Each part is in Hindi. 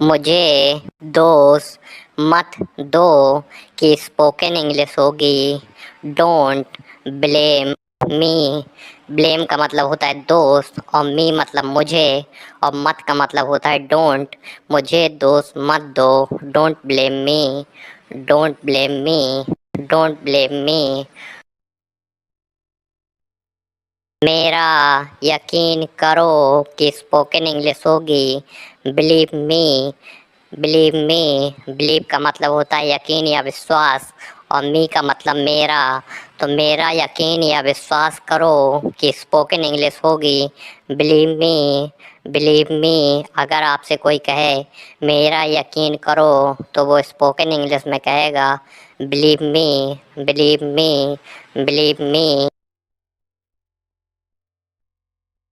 मुझे दोस्त मत दो कि स्पोकन इंग्लिश होगी डोंट ब्लेम मी। ब्लेम का मतलब होता है दोस्त और मी मतलब मुझे और मत का मतलब होता है डोंट। मुझे दोस्त मत दो, don't blame me, don't blame me, don't blame me. मेरा यकीन करो कि स्पोकन इंग्लिश होगी believe me. Believe me, believe का मतलब होता है यकीन या विश्वास और मी का मतलब मेरा। तो मेरा यकीन या विश्वास करो कि स्पोकन इंग्लिश होगी बिलीव मी। बिलीव मी, अगर आपसे कोई कहे मेरा यकीन करो तो वो स्पोकन इंग्लिश में कहेगा believe me, believe me, believe me.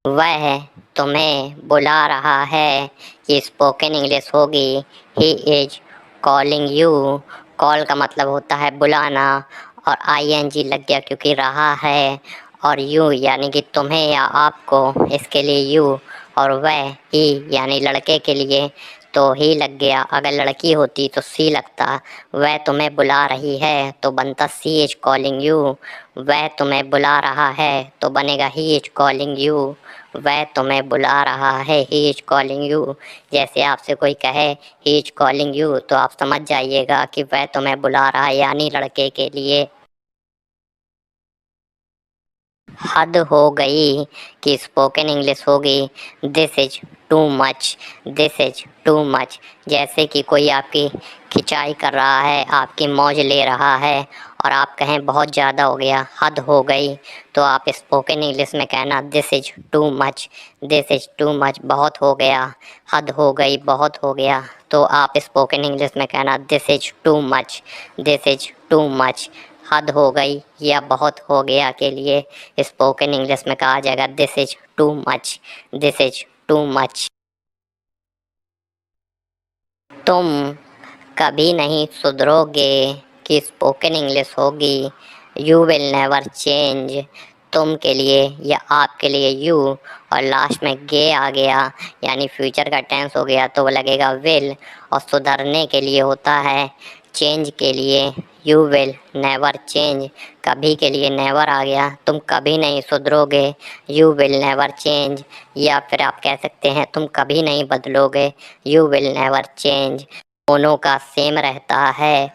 वह तुम्हें बुला रहा है कि स्पोकन इंग्लिश होगी he is calling you. Call का मतलब होता है बुलाना और आईएनजी लग गया क्योंकि रहा है और यू यानी कि तुम्हें या आपको, इसके लिए यू। और वह ही यानी लड़के के लिए तो ही लग गया, अगर लड़की होती तो सी लगता। वह तुम्हें बुला रही है तो बनता सी इज कॉलिंग यू। वह तुम्हें बुला रहा है तो बनेगा ही इज कॉलिंग यू। वह तुम्हें बुला रहा है ही इज कॉलिंग यू। जैसे आपसे कोई कहे ही इज कॉलिंग यू तो आप समझ जाइएगा कि वह तुम्हें बुला रहा है यानी लड़के के लिए। हद हो गई कि स्पोकन इंग्लिश होगी this is too much. This is too much, जैसे कि कोई आपकी खिंचाई कर रहा है, आपकी मौज ले रहा है और आप कहें बहुत ज़्यादा हो गया, हद हो गई, तो आप स्पोकन इंग्लिश में कहना this is too much. This is too much, बहुत हो गया, हद हो गई, बहुत हो गया, तो आप स्पोकन इंग्लिश में कहना this is too much. This is too much, हद हो गई या बहुत हो गया के लिए स्पोकन इंग्लिश में कहा जाएगा this is too much. This is too much. तुम कभी नहीं सुधरोगे कि स्पोकन इंग्लिश होगी यू विल नेवर चेंज। तुम के लिए या आपके लिए यू और लास्ट में गे आ गया यानी फ्यूचर का टेंस हो गया तो वो लगेगा विल और सुधरने के लिए होता है चेंज के लिए यू विल नेवर चेंज। कभी के लिए नेवर आ गया, तुम कभी नहीं सुधरोगे यू विल नेवर चेंज। या फिर आप कह सकते हैं तुम कभी नहीं बदलोगे यू विल नेवर चेंज। दोनों का सेम रहता है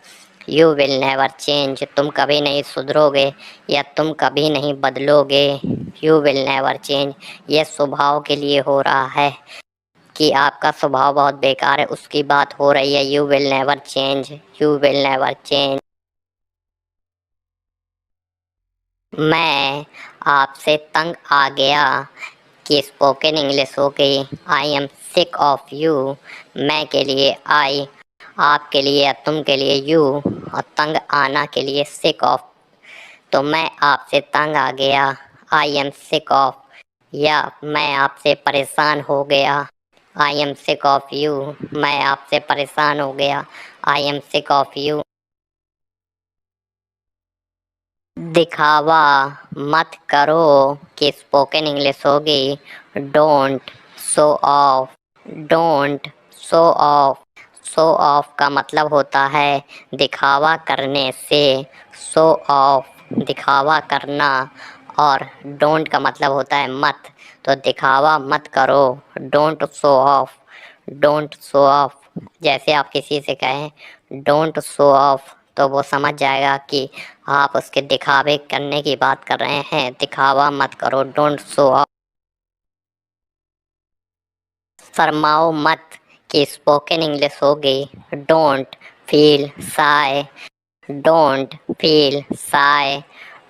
यू विल नेवर चेंज, तुम कभी नहीं सुधरोगे या तुम कभी नहीं बदलोगे यू विल नेवर चेंज। ये स्वभाव के लिए हो रहा है कि आपका स्वभाव बहुत बेकार है उसकी बात हो रही है you will never change. You will never change. मैं आपसे तंग आ गया कि स्पोकन इंग्लिश हो गई I am sick of you. मैं के लिए आई, आपके लिए या तुम के लिए यू और तंग आना के लिए सिक ऑफ। तो मैं आपसे तंग आ गया आई एम सिक ऑफ, या मैं आपसे परेशान हो गया I am sick of you. मैं आपसे परेशान हो गया I am sick of you. दिखावा मत करो कि स्पोकन इंग्लिश होगी don't show off. Don't show off. Show off का मतलब होता है दिखावा करने से, शो ऑफ दिखावा करना, और डोंट का मतलब होता है मत। तो दिखावा मत करो don't show off. Don't show off, जैसे आप किसी से कहें डोंट शो ऑफ तो वो समझ जाएगा कि आप उसके दिखावे करने की बात कर रहे हैं। दिखावा मत करो डोंट शो ऑफ। शर्माओ मत कि स्पोकन इंग्लिश होगी don't feel shy. Don't feel shy.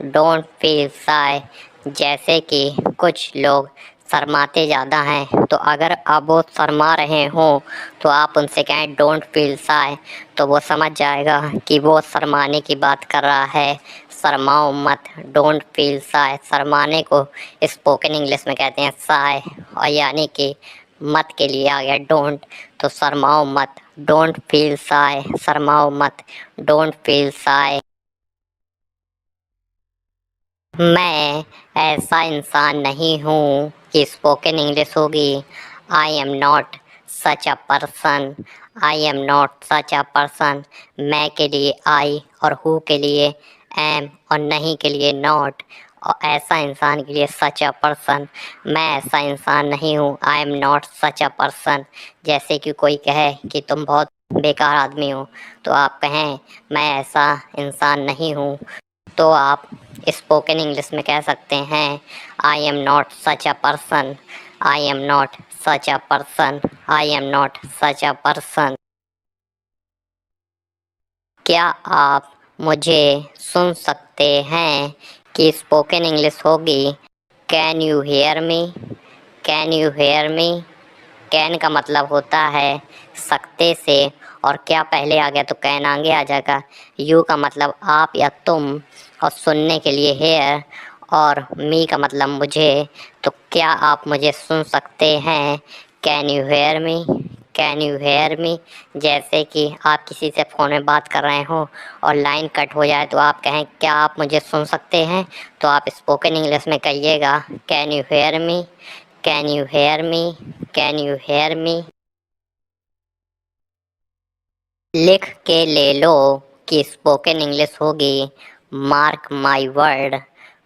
Don't feel shy, जैसे कि कुछ लोग शर्माते ज़्यादा हैं तो अगर अब वो शर्मा रहे हों तो आप उनसे कहें डोंट फील शाय तो वो समझ जाएगा कि वो शर्माने की बात कर रहा है। शर्माओ मत डोंट फील शाय, शर्माने को स्पोकन इंग्लिश में कहते हैं शाय और यानी कि मत के लिए आ गया डोंट। तो शर्माओ मत डोंट फील शाय, शर्माओ मत डोंट फील शाय। मैं ऐसा इंसान नहीं हूँ कि स्पोकन इंग्लिश होगी I am not such a person, I am not such a person. मैं के लिए आई और हु के लिए एम और नहीं के लिए नॉट और ऐसा इंसान के लिए सच अ पर्सन। मैं ऐसा इंसान नहीं हूँ, I am not such a person. जैसे कि कोई कहे कि तुम बहुत बेकार आदमी हो, तो आप कहें मैं ऐसा इंसान नहीं हूँ, तो आप स्पोकन इंग्लिश में कह सकते हैं I am not such a person, I am not such a person, I am not such a person. क्या आप मुझे सुन सकते हैं कि स्पोकन इंग्लिश होगी can you hear me, can you hear me. Can का मतलब होता है सकते से, और क्या पहले आ गया तो कैन आगे आ जाएगा। यू का मतलब आप या तुम, और सुनने के लिए हेयर, और मी का मतलब मुझे। तो क्या आप मुझे सुन सकते हैं, can you hear me, can you hear me. जैसे कि आप किसी से फ़ोन में बात कर रहे हो और लाइन कट हो जाए तो आप कहें क्या आप मुझे सुन सकते हैं, तो आप स्पोकन इंग्लिश में कहिएगा can you hear me, can you hear me, can you hear me. लिख के ले लो कि स्पोकन इंग्लिश होगी mark my word,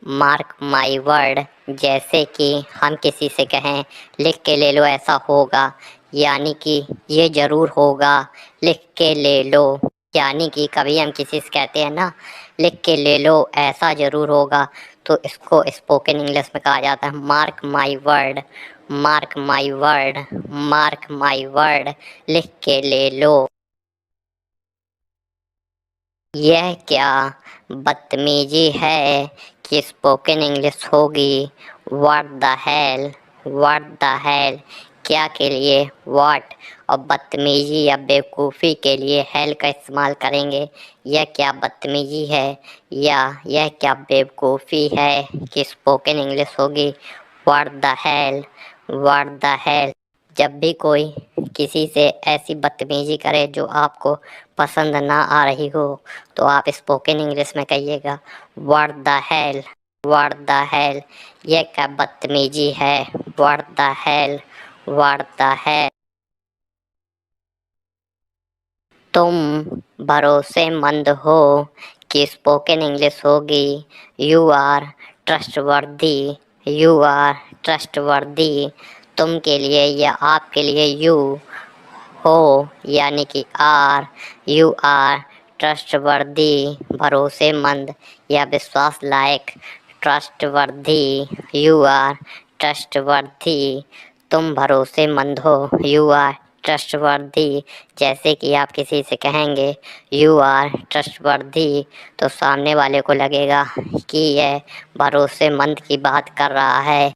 mark my word. जैसे कि हम किसी से कहें लिख के ले लो ऐसा होगा, यानी कि ये ज़रूर होगा, लिख के ले लो। यानी कि कभी हम किसी से कहते हैं ना लिख के ले लो ऐसा ज़रूर होगा, तो इसको स्पोकन इंग्लिश में कहा जाता है mark my word, mark my word, mark my word, लिख के ले लो। यह क्या बदतमीजी है कि स्पोकन इंग्लिश होगी what the hell, what the hello. क्या के लिए व्हाट, और बदतमीजी या बेवकूफ़ी के लिए हेल का इस्तेमाल करेंगे। यह क्या बदतमीजी है या यह क्या बेवकूफ़ी है कि स्पोकन इंग्लिश होगी what the hell, what the hello. जब भी कोई किसी से ऐसी बदतमीजी करे जो आपको पसंद ना आ रही हो, तो आप स्पोकन इंग्लिश में कहिएगा what the hell, what the hell. ये क्या बदतमीजी है, what the hell, what the hell. तुम भरोसेमंद हो कि स्पोकन इंग्लिश होगी you are trustworthy, you are trustworthy. तुम के लिए या आपके लिए यू हो यानी कि आर, यू आर ट्रस्टवर्दी भरोसेमंद या विश्वास लायक, ट्रस्टवर्दी, यू आर ट्रस्टवर्दी। तुम भरोसेमंद हो, यू आर ट्रस्टवर्दी। जैसे कि आप किसी से कहेंगे यू आर ट्रस्टवर्दी, तो सामने वाले को लगेगा कि यह भरोसेमंद की बात कर रहा है।